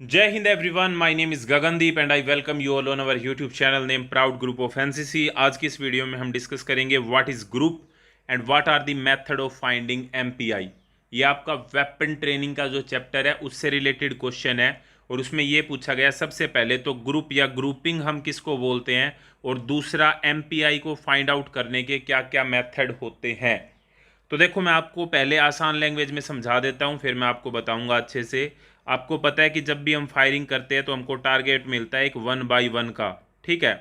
Jai Hind everyone, my name is Gagandeep and I welcome you all on our YouTube channel named Proud Group of NCC। आज की इस video में हम discuss करेंगे what is group and what are the method of finding MPI. ये आपका weapon training का जो चैप्टर है उससे रिलेटेड क्वेश्चन है और उसमें ये पूछा गया सबसे पहले तो ग्रुप या ग्रुपिंग हम किसको बोलते हैं और दूसरा एमपीआई को फाइंड आउट करने के क्या क्या मेथड होते हैं। तो देखो मैं आपको पहले आसान लैंग्वेज में समझा देता हूँ, फिर मैं आपको बताऊंगा अच्छे से। आपको पता है कि जब भी हम फायरिंग करते हैं तो हमको टारगेट मिलता है एक 1/1 का, ठीक है।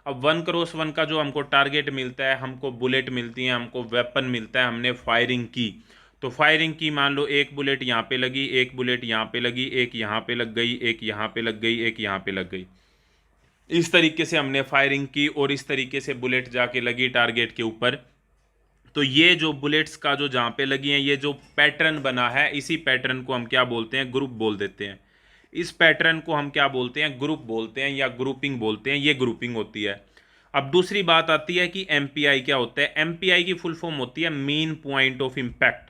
अब 1x1 का जो हमको टारगेट मिलता है, हमको बुलेट मिलती है, हमको वेपन मिलता है, हमने फायरिंग की। तो फायरिंग की, मान लो एक बुलेट यहाँ पे लगी, एक बुलेट यहाँ पे लगी, एक यहाँ पे लग गई, एक यहाँ पे लग गई, एक यहाँ पे लग गई। इस तरीके से हमने फायरिंग की और इस तरीके से बुलेट जाके लगी टारगेट के ऊपर। तो ये जो बुलेट्स का जो जहाँ पे लगी हैं, ये जो पैटर्न बना है, इसी पैटर्न को हम क्या बोलते हैं, ग्रुप बोल देते हैं। इस पैटर्न को हम क्या बोलते हैं, ग्रुप बोलते हैं या ग्रुपिंग बोलते हैं। ये ग्रुपिंग होती है। अब दूसरी बात आती है कि एमपीआई क्या होता है। एमपीआई की फुल फॉर्म होती है mean point of impact.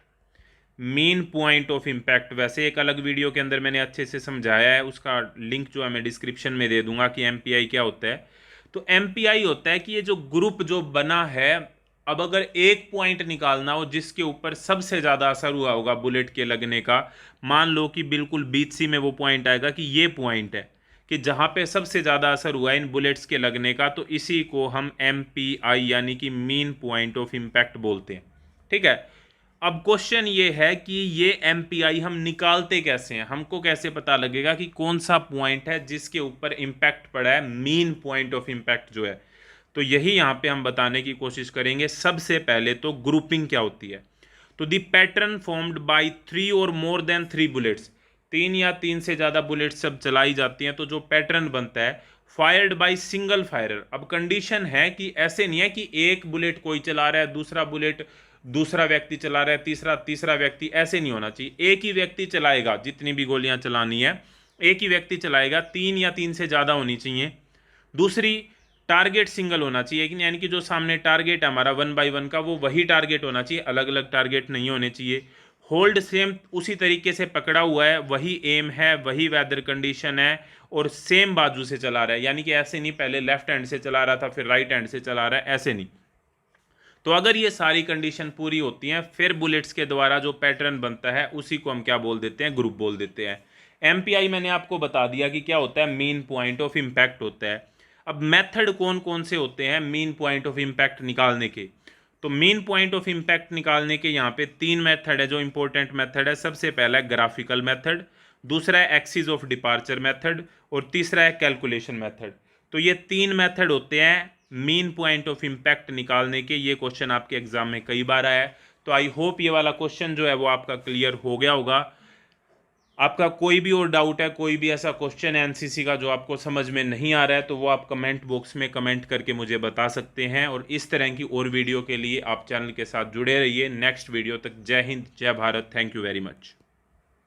Mean point of impact वैसे एक अलग वीडियो के अंदर मैंने अच्छे से समझाया है, उसका लिंक जो है मैं डिस्क्रिप्शन में दे दूंगा कि एमपीआई क्या होता है। तो एमपीआई होता है कि ये जो ग्रुप जो बना है, अब अगर एक पॉइंट निकालना हो जिसके ऊपर सबसे ज़्यादा असर हुआ होगा बुलेट के लगने का, मान लो कि बिल्कुल बीच सी में वो पॉइंट आएगा कि ये पॉइंट है कि जहाँ पे सबसे ज़्यादा असर हुआ है इन बुलेट्स के लगने का, तो इसी को हम एमपीआई यानी कि मीन पॉइंट ऑफ इम्पैक्ट बोलते हैं, ठीक है। अब क्वेश्चन ये है कि ये एमपीआई हम निकालते कैसे हैं, हमको कैसे पता लगेगा कि कौन सा पॉइंट है जिसके ऊपर इम्पैक्ट पड़ा है, मीन पॉइंट ऑफ इम्पैक्ट जो है। तो यही यहां पे हम बताने की कोशिश करेंगे। सबसे पहले तो ग्रुपिंग क्या होती है। तो दी पैटर्न फॉर्म्ड बाय 3 और मोर देन 3 बुलेट्स, 3 या 3 से ज्यादा बुलेट्स जब चलाई जाती हैं तो जो पैटर्न बनता है, फायर्ड बाय सिंगल फायरर। अब कंडीशन है कि ऐसे नहीं है कि एक बुलेट कोई चला रहा है, दूसरा बुलेट दूसरा व्यक्ति चला रहा है, तीसरा तीसरा व्यक्ति, ऐसे नहीं होना चाहिए। एक ही व्यक्ति चलाएगा, जितनी भी गोलियां चलानी है एक ही व्यक्ति चलाएगा। 3 या 3 से ज्यादा होनी चाहिए। दूसरी, टारगेट सिंगल होना चाहिए, यानी कि जो सामने टारगेट है हमारा 1/1 का, वो वही टारगेट होना चाहिए, अलग अलग टारगेट नहीं होने चाहिए। होल्ड सेम उसी तरीके से पकड़ा हुआ है, वही एम है, वही वेदर कंडीशन है और सेम बाजू से चला रहा है, यानी कि ऐसे नहीं पहले लेफ्ट हैंड से चला रहा था फिर राइट हैंड से चला रहा है, ऐसे नहीं। तो अगर ये सारी कंडीशन पूरी होती हैं फिर बुलेट्स के द्वारा जो पैटर्न बनता है उसी को हम क्या बोल देते हैं, ग्रुप बोल देते हैं। एमपीआई मैंने आपको बता दिया कि क्या होता है, मीन पॉइंट ऑफ इम्पैक्ट होता है। अब मेथड कौन कौन से होते हैं मीन पॉइंट ऑफ इम्पैक्ट निकालने के। तो मीन पॉइंट ऑफ इम्पैक्ट निकालने के यहाँ पे 3 मेथड है जो इंपॉर्टेंट मेथड है। सबसे पहला है ग्राफिकल मेथड, दूसरा है एक्सिस ऑफ डिपार्चर मेथड और तीसरा है कैलकुलेशन मेथड। तो ये 3 मेथड होते हैं मीन पॉइंट ऑफ इम्पैक्ट निकालने के। ये क्वेश्चन आपके एग्जाम में कई बार आया है। तो आई होप ये वाला क्वेश्चन जो है वो आपका क्लियर हो गया होगा। आपका कोई भी और डाउट है, कोई भी ऐसा क्वेश्चन है एनसीसी का जो आपको समझ में नहीं आ रहा है, तो वो आप कमेंट बॉक्स में कमेंट करके मुझे बता सकते हैं। और इस तरह की और वीडियो के लिए आप चैनल के साथ जुड़े रहिए। नेक्स्ट वीडियो तक जय हिंद, जय Bharat. Thank you very much.